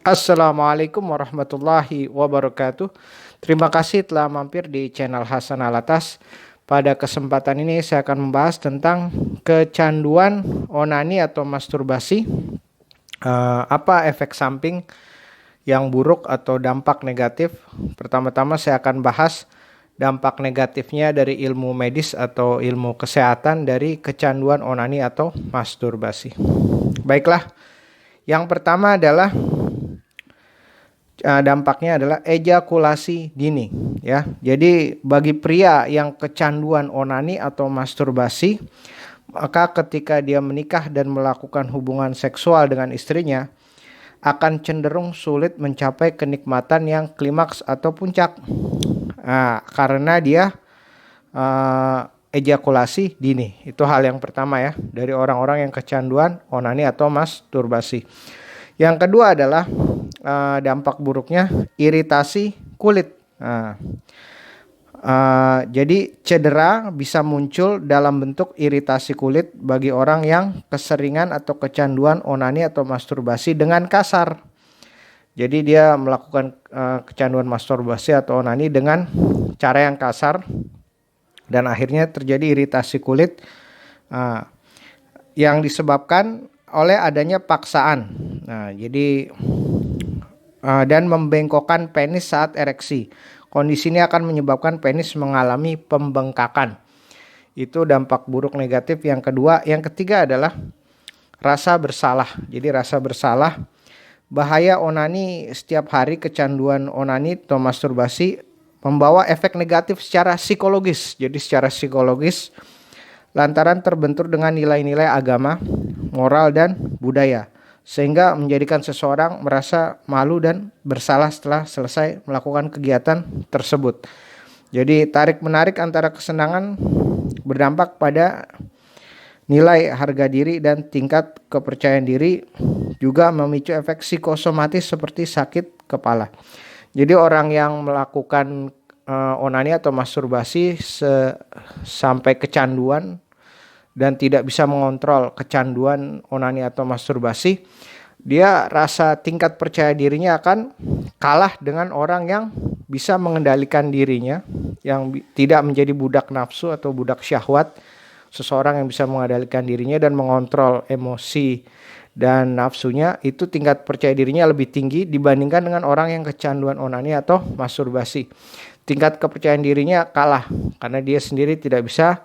Assalamualaikum warahmatullahi wabarakatuh. Terima kasih telah mampir di channel Hasan Alatas. Pada kesempatan ini saya akan membahas tentang kecanduan onani atau masturbasi. Apa efek samping yang buruk atau dampak negatif? Pertama-tama saya akan bahas dampak negatifnya dari ilmu medis atau ilmu kesehatan dari kecanduan onani atau masturbasi. Baiklah, yang pertama adalah dampaknya adalah ejakulasi dini, ya. Jadi bagi pria yang kecanduan onani atau masturbasi, maka ketika dia menikah dan melakukan hubungan seksual dengan istrinya akan cenderung sulit mencapai kenikmatan yang klimaks atau puncak. Karena dia ejakulasi dini. Itu hal yang pertama ya, dari orang-orang yang kecanduan onani atau masturbasi. Yang kedua adalah dampak buruknya iritasi kulit. Jadi cedera bisa muncul dalam bentuk iritasi kulit bagi orang yang keseringan atau kecanduan onani atau masturbasi dengan kasar. Jadi dia melakukan kecanduan masturbasi atau onani dengan cara yang kasar dan akhirnya terjadi iritasi kulit yang disebabkan oleh adanya paksaan. Jadi dan membengkokkan penis saat ereksi. Kondisi ini akan menyebabkan penis mengalami pembengkakan. Itu dampak buruk negatif yang kedua. Yang ketiga adalah rasa bersalah. Jadi rasa bersalah, bahaya onani setiap hari, kecanduan onani atau masturbasi membawa efek negatif secara psikologis. Jadi secara psikologis lantaran terbentur dengan nilai-nilai agama, moral dan budaya, sehingga menjadikan seseorang merasa malu dan bersalah setelah selesai melakukan kegiatan tersebut. Jadi tarik-menarik antara kesenangan berdampak pada nilai harga diri dan tingkat kepercayaan diri, juga memicu efek psikosomatis seperti sakit kepala. Jadi orang yang melakukan onani atau masturbasi sampai kecanduan dan tidak bisa mengontrol kecanduan onani atau masturbasi, dia rasa tingkat percaya dirinya akan kalah dengan orang yang bisa mengendalikan dirinya, yang tidak menjadi budak nafsu atau budak syahwat. Seseorang yang bisa mengendalikan dirinya dan mengontrol emosi dan nafsunya, itu tingkat percaya dirinya lebih tinggi dibandingkan dengan orang yang kecanduan onani atau masturbasi. Tingkat kepercayaan dirinya kalah karena dia sendiri tidak bisa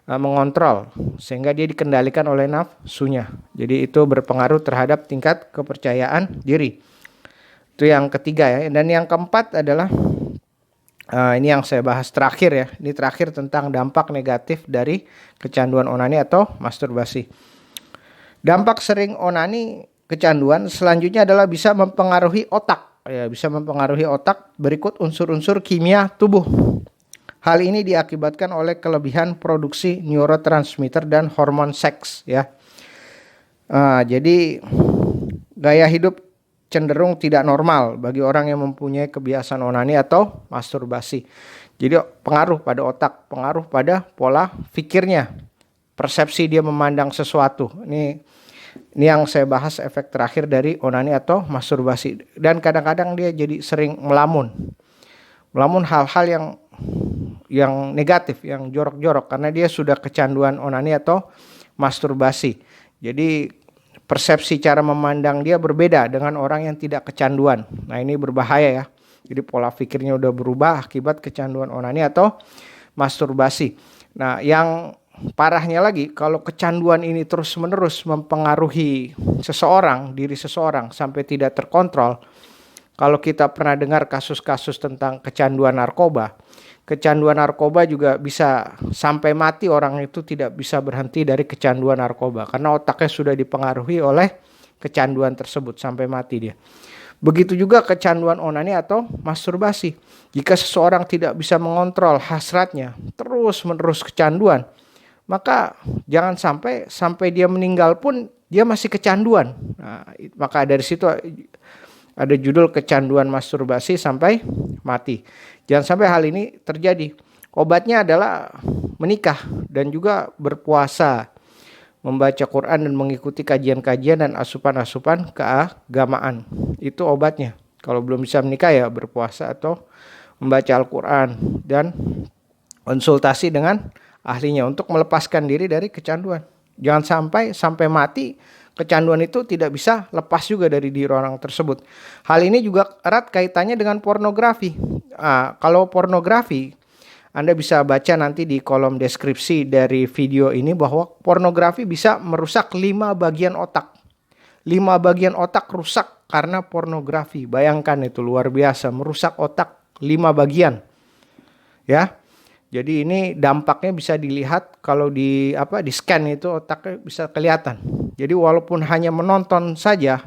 mengontrol, sehingga dia dikendalikan oleh nafsunya. Jadi itu berpengaruh terhadap tingkat kepercayaan diri. Itu yang ketiga ya. Dan yang keempat adalah ini yang saya bahas terakhir ya. Ini terakhir tentang dampak negatif dari kecanduan onani atau masturbasi. Dampak sering onani kecanduan selanjutnya adalah bisa mempengaruhi otak. Ya, bisa mempengaruhi otak berikut unsur-unsur kimia tubuh. Hal ini diakibatkan oleh kelebihan produksi neurotransmitter dan hormon seks ya. Jadi gaya hidup cenderung tidak normal bagi orang yang mempunyai kebiasaan onani atau masturbasi. Jadi pengaruh pada otak, pengaruh pada pola pikirnya, persepsi dia memandang sesuatu. Ini yang saya bahas efek terakhir dari onani atau masturbasi. Dan kadang-kadang dia jadi sering melamun hal-hal yang negatif, yang jorok-jorok, karena dia sudah kecanduan onani atau masturbasi. Jadi persepsi cara memandang dia berbeda dengan orang yang tidak kecanduan. Nah ini berbahaya ya. Jadi pola pikirnya udah berubah akibat kecanduan onani atau masturbasi. Nah yang parahnya lagi, kalau kecanduan ini terus-menerus mempengaruhi diri seseorang sampai tidak terkontrol. Kalau kita pernah dengar kasus-kasus tentang kecanduan narkoba juga bisa sampai mati, orang itu tidak bisa berhenti dari kecanduan narkoba karena otaknya sudah dipengaruhi oleh kecanduan tersebut sampai mati dia. Begitu juga kecanduan onani atau masturbasi. Jika seseorang tidak bisa mengontrol hasratnya, terus-menerus kecanduan, maka jangan sampai dia meninggal pun dia masih kecanduan. Nah, maka dari situ ada judul kecanduan masturbasi sampai mati. Jangan sampai hal ini terjadi. Obatnya adalah menikah dan juga berpuasa. membaca Quran dan mengikuti kajian-kajian dan asupan-asupan keagamaan. Itu obatnya. Kalau belum bisa menikah ya berpuasa atau membaca Al-Quran dan konsultasi dengan ahlinya untuk melepaskan diri dari kecanduan. Jangan sampai mati kecanduan itu tidak bisa lepas juga dari diri orang tersebut. Hal ini juga erat kaitannya dengan pornografi. Kalau pornografi, Anda bisa baca nanti di kolom deskripsi dari video ini bahwa pornografi bisa merusak 5 bagian otak. 5 bagian otak rusak karena pornografi. Bayangkan itu luar biasa, merusak otak 5 bagian. Ya. Jadi ini dampaknya bisa dilihat kalau di scan itu otaknya bisa kelihatan. Jadi walaupun hanya menonton saja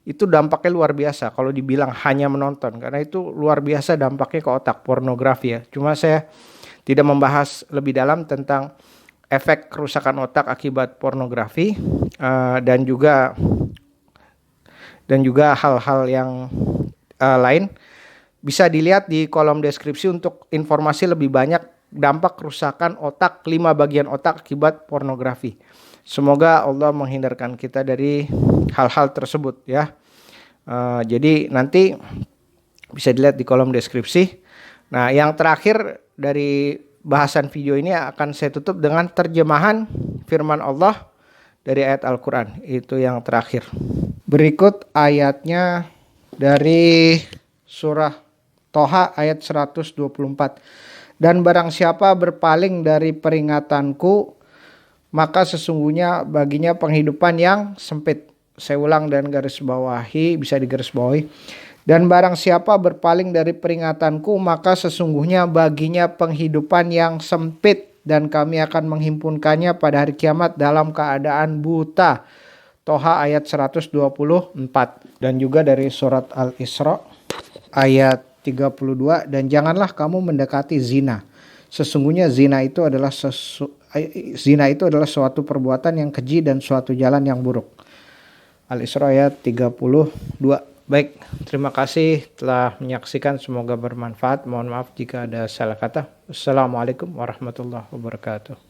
itu dampaknya luar biasa kalau dibilang hanya menonton, karena itu luar biasa dampaknya ke otak pornografi ya. Cuma saya tidak membahas lebih dalam tentang efek kerusakan otak akibat pornografi dan juga hal-hal yang lain. Bisa dilihat di kolom deskripsi untuk informasi lebih banyak dampak kerusakan otak, 5 bagian otak akibat pornografi. Semoga Allah menghindarkan kita dari hal-hal tersebut ya. Jadi nanti bisa dilihat di kolom deskripsi. Nah, yang terakhir dari bahasan video ini akan saya tutup dengan terjemahan firman Allah dari ayat Al-Quran. Itu yang terakhir. Berikut ayatnya dari surah Toha ayat 124. Dan barang siapa berpaling dari peringatanku, maka sesungguhnya baginya penghidupan yang sempit. Saya ulang dan garis bawahi, bisa digaris bawahi. Dan barang siapa berpaling dari peringatanku, maka sesungguhnya baginya penghidupan yang sempit, dan kami akan menghimpunkannya pada hari kiamat dalam keadaan buta. Toha ayat 124. Dan juga dari surat Al-Isra ayat 32, dan janganlah kamu mendekati zina. Sesungguhnya zina itu adalah suatu perbuatan yang keji dan suatu jalan yang buruk. Al-Isra ayat 32. Baik, terima kasih telah menyaksikan, semoga bermanfaat. Mohon maaf jika ada salah kata. Assalamualaikum warahmatullahi wabarakatuh.